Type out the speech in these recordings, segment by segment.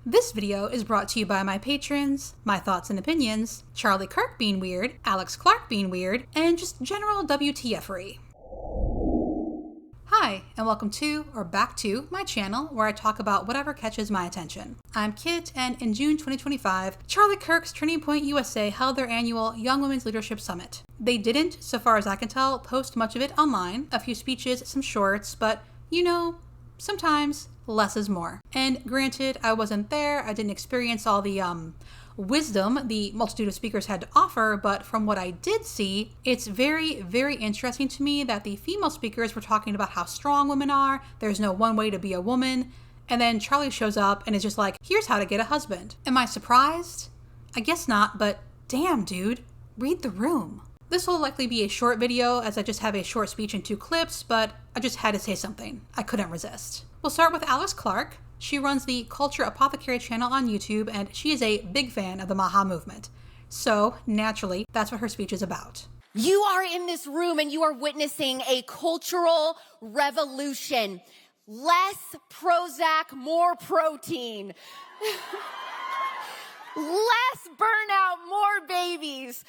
This video is brought to you by my patrons, my thoughts and opinions, Charlie Kirk being weird, Alex Clark being weird, and just general WTF-ery. Hi, and welcome to, or back to, my channel where I talk about whatever catches my attention. I'm Kit, and in June 2025, Charlie Kirk's Turning Point USA held their annual Young Women's Leadership Summit. They didn't, so far as I can tell, post much of it online, a few speeches, some shorts, but you know, sometimes less is more. And granted, I wasn't there, I didn't experience all the wisdom the multitude of speakers had to offer, but from what I did see, it's very, very interesting to me that the female speakers were talking about how strong women are, there's no one way to be a woman, and then Charlie shows up and is just like, here's how to get a husband. Am I surprised? I guess not, but damn dude, read the room. This will likely be a short video as I just have a short speech and 2 clips, but I just had to say something. I couldn't resist. We'll start with Alex Clark. She runs the Culture Apothecary channel on YouTube, and she is a big fan of the Maha movement. So, naturally, that's what her speech is about. You are in this room and you are witnessing a cultural revolution. Less Prozac, more protein. Less burnout, more babies.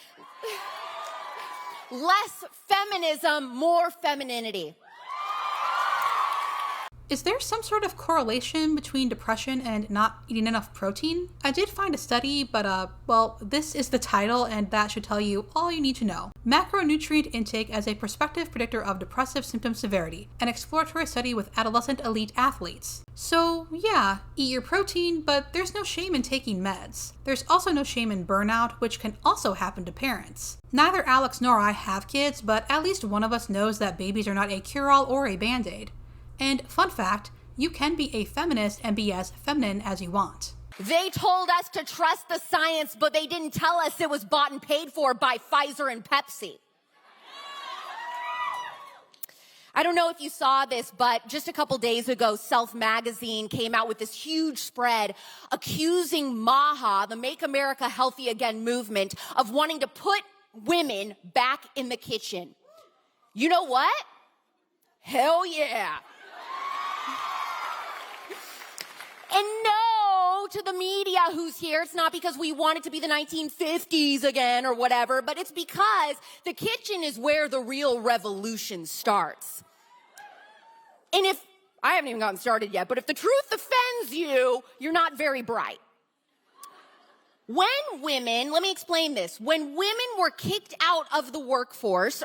Less feminism, more femininity. Is there some sort of correlation between depression and not eating enough protein? I did find a study, but well, this is the title and that should tell you all you need to know. Macronutrient intake as a prospective predictor of depressive symptom severity, an exploratory study with adolescent elite athletes. So yeah, eat your protein, but there's no shame in taking meds. There's also no shame in burnout, which can also happen to parents. Neither Alex nor I have kids, but at least one of us knows that babies are not a cure-all or a band-aid. And fun fact, you can be a feminist and be as feminine as you want. They told us to trust the science, but they didn't tell us it was bought and paid for by Pfizer and Pepsi. I don't know if you saw this, but just a couple days ago, Self magazine came out with this huge spread accusing MAHA, the Make America Healthy Again movement, of wanting to put women back in the kitchen. You know what? Hell yeah. And no, to the media who's here, it's not because we want it to be the 1950s again or whatever, but it's because the kitchen is where the real revolution starts. And if, I haven't even gotten started yet, but if the truth offends you, you're not very bright. When women, let me explain this. When women were kicked out of the workforce,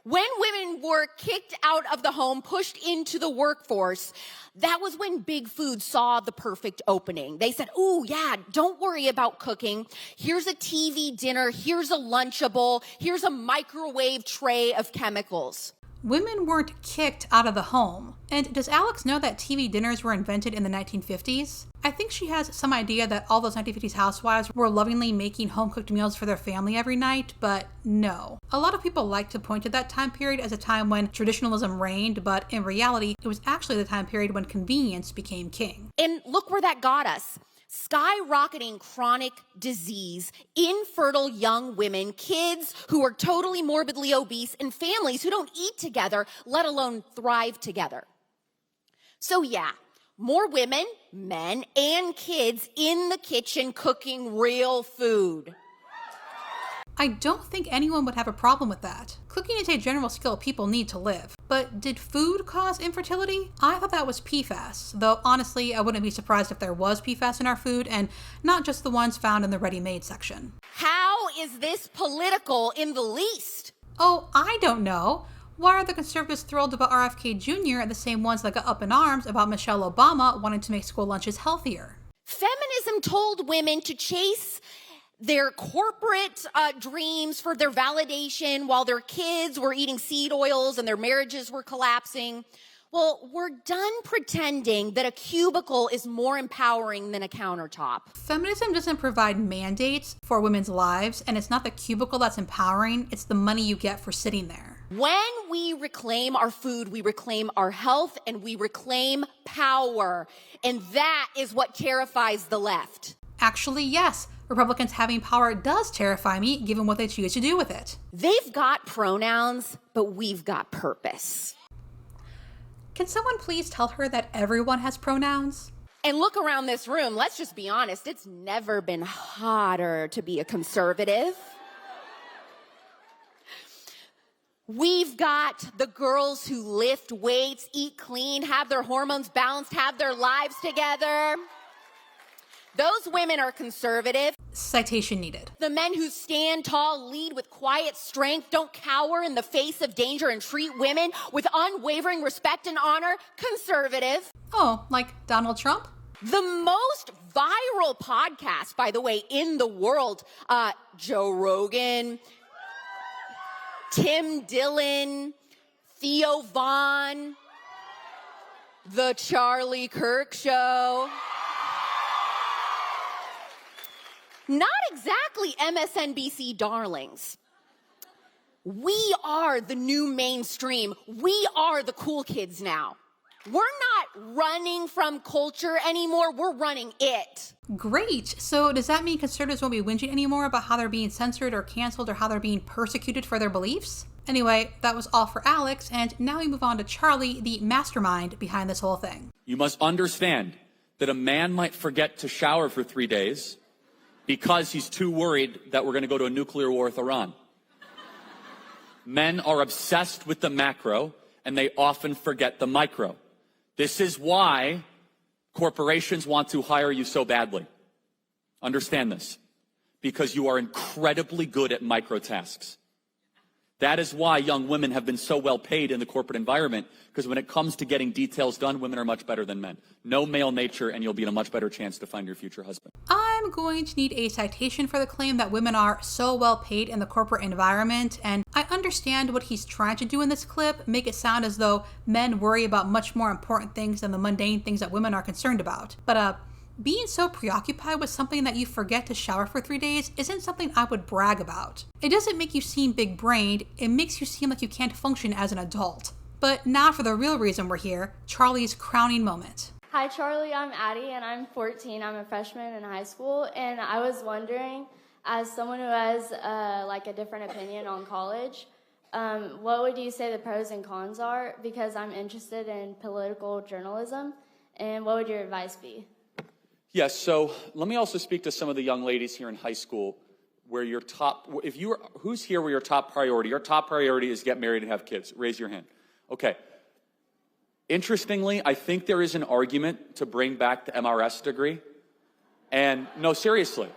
when women were kicked out of the home, pushed into the workforce, that was when Big Food saw the perfect opening. They said, ooh, yeah, don't worry about cooking. Here's a TV dinner, here's a Lunchable, here's a microwave tray of chemicals. Women weren't kicked out of the home. And does Alex know that TV dinners were invented in the 1950s? I think she has some idea that all those 1950s housewives were lovingly making home-cooked meals for their family every night, but no. A lot of people like to point to that time period as a time when traditionalism reigned, but in reality, it was actually the time period when convenience became king. And look where that got us. Skyrocketing chronic disease, infertile young women, kids who are totally morbidly obese, and families who don't eat together, let alone thrive together. So yeah, more women, men, and kids in the kitchen cooking real food. I don't think anyone would have a problem with that. Cooking is a general skill people need to live. But did food cause infertility? I thought that was PFAS, though honestly, I wouldn't be surprised if there was PFAS in our food, and not just the ones found in the ready-made section. How is this political in the least? Oh, I don't know. Why are the conservatives thrilled about RFK Jr. and the same ones that got up in arms about Michelle Obama wanting to make school lunches healthier? Feminism told women to chase their corporate dreams for their validation while their kids were eating seed oils and their marriages were collapsing. Well, we're done pretending that a cubicle is more empowering than a countertop. Feminism doesn't provide mandates for women's lives, and it's not the cubicle that's empowering, it's the money you get for sitting there. When we reclaim our food, we reclaim our health and we reclaim power. And that is what terrifies the left. Actually, yes. Republicans having power does terrify me, given what they choose to do with it. They've got pronouns, but we've got purpose. Can someone please tell her that everyone has pronouns? And look around this room, let's just be honest, it's never been hotter to be a conservative. We've got the girls who lift weights, eat clean, have their hormones balanced, have their lives together. Those women are conservative. Citation needed. The men who stand tall, lead with quiet strength, don't cower in the face of danger, and treat women with unwavering respect and honor, conservative. Oh, like Donald Trump? The most viral podcast, by the way, in the world, Joe Rogan, Tim Dillon, Theo Vaughn, The Charlie Kirk Show. Not exactly MSNBC darlings. We are the new mainstream. We are the cool kids now. We're not running from culture anymore. We're running it. Great. So does that mean conservatives won't be whinging anymore about how they're being censored or canceled or how they're being persecuted for their beliefs? Anyway, that was all for Alex, and now we move on to Charlie, the mastermind behind this whole thing. You must understand that a man might forget to shower for 3 days because he's too worried that we're going to go to a nuclear war with Iran. Men are obsessed with the macro, and they often forget the micro. This is why corporations want to hire you so badly. Understand this, because you are incredibly good at micro tasks. That is why young women have been so well paid in the corporate environment, because when it comes to getting details done, women are much better than men. Know male nature, and you'll be in a much better chance to find your future husband. I'm going to need a citation for the claim that women are so well paid in the corporate environment, and I understand what he's trying to do in this clip, make it sound as though men worry about much more important things than the mundane things that women are concerned about. But being so preoccupied with something that you forget to shower for 3 days isn't something I would brag about. It doesn't make you seem big-brained, it makes you seem like you can't function as an adult. But now for the real reason we're here, Charlie's crowning moment. Hi Charlie, I'm Addie and I'm 14. I'm a freshman in high school, and I was wondering, as someone who has a different opinion on college, what would you say the pros and cons are? Because I'm interested in political journalism, and what would your advice be? Yes, so let me also speak to some of the young ladies here in high school where your top, who's here where your top priority is get married and have kids? Raise your hand. Okay. Interestingly, I think there is an argument to bring back the MRS degree. And no, seriously.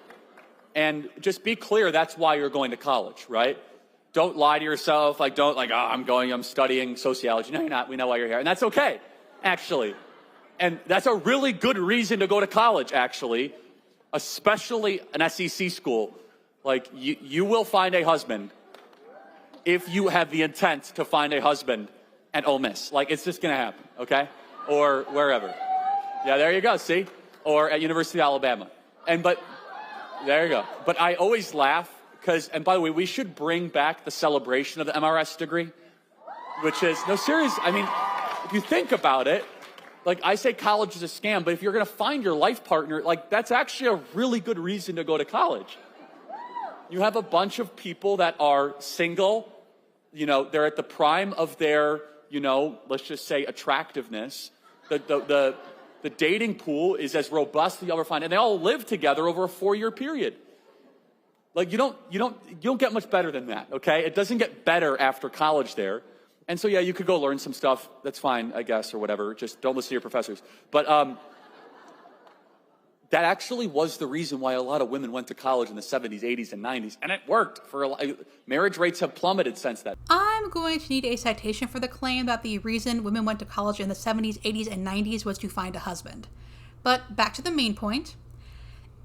And just be clear, that's why you're going to college, right? Don't lie to yourself, I'm studying sociology. No, you're not. We know why you're here. And that's okay, actually. And that's a really good reason to go to college, actually, especially an SEC school. You will find a husband if you have the intent to find a husband at Ole Miss. It's just going to happen, okay? Or wherever. Yeah, there you go, see? Or at University of Alabama. There you go. But I always laugh and by the way, we should bring back the celebration of the MRS degree, which is, no, serious. I mean, if you think about it, I say college is a scam, but if you're going to find your life partner, that's actually a really good reason to go to college. You have a bunch of people that are single, they're at the prime of their, let's just say attractiveness. The dating pool is as robust as you'll ever find, and they all live together over a 4-year period. You don't get much better than that, okay? It doesn't get better after college there. And so, yeah, you could go learn some stuff. That's fine, I guess, or whatever. Just don't listen to your professors. But that actually was the reason why a lot of women went to college in the 70s, 80s, and 90s. And it worked. Marriage rates have plummeted since then. I'm going to need a citation for the claim that the reason women went to college in the 70s, 80s, and 90s was to find a husband. But back to the main point.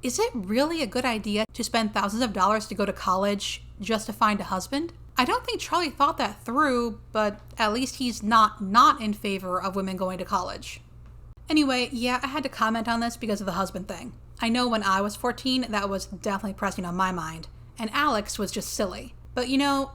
Is it really a good idea to spend thousands of dollars to go to college just to find a husband? I don't think Charlie thought that through, but at least he's not in favor of women going to college. Anyway, yeah, I had to comment on this because of the husband thing. I know when I was 14, that was definitely pressing on my mind, and Alex was just silly. But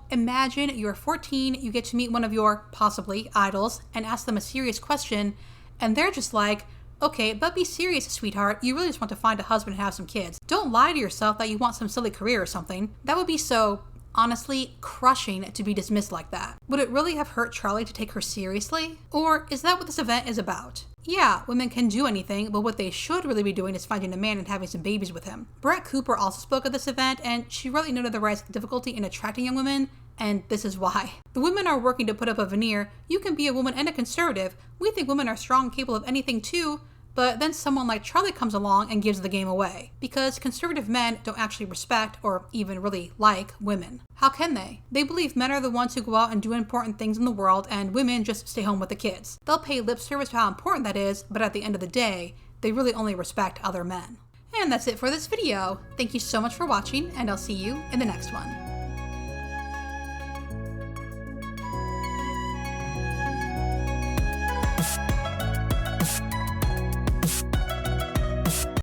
imagine you're 14, you get to meet one of your, possibly, idols, and ask them a serious question, and they're just like, okay, but be serious, sweetheart, you really just want to find a husband and have some kids. Don't lie to yourself that you want some silly career or something. That would be so Honestly, crushing to be dismissed like that. Would it really have hurt Charlie to take her seriously? Or is that what this event is about? Yeah, women can do anything, but what they should really be doing is finding a man and having some babies with him. Brett Cooper also spoke at this event, and she really noted the rising difficulty in attracting young women, and this is why. The women are working to put up a veneer. You can be a woman and a conservative. We think women are strong and capable of anything too. But then someone like Charlie comes along and gives the game away, because conservative men don't actually respect or even really like women. How can they? They believe men are the ones who go out and do important things in the world and women just stay home with the kids. They'll pay lip service to how important that is, but at the end of the day, they really only respect other men. And that's it for this video. Thank you so much for watching, and I'll see you in the next one.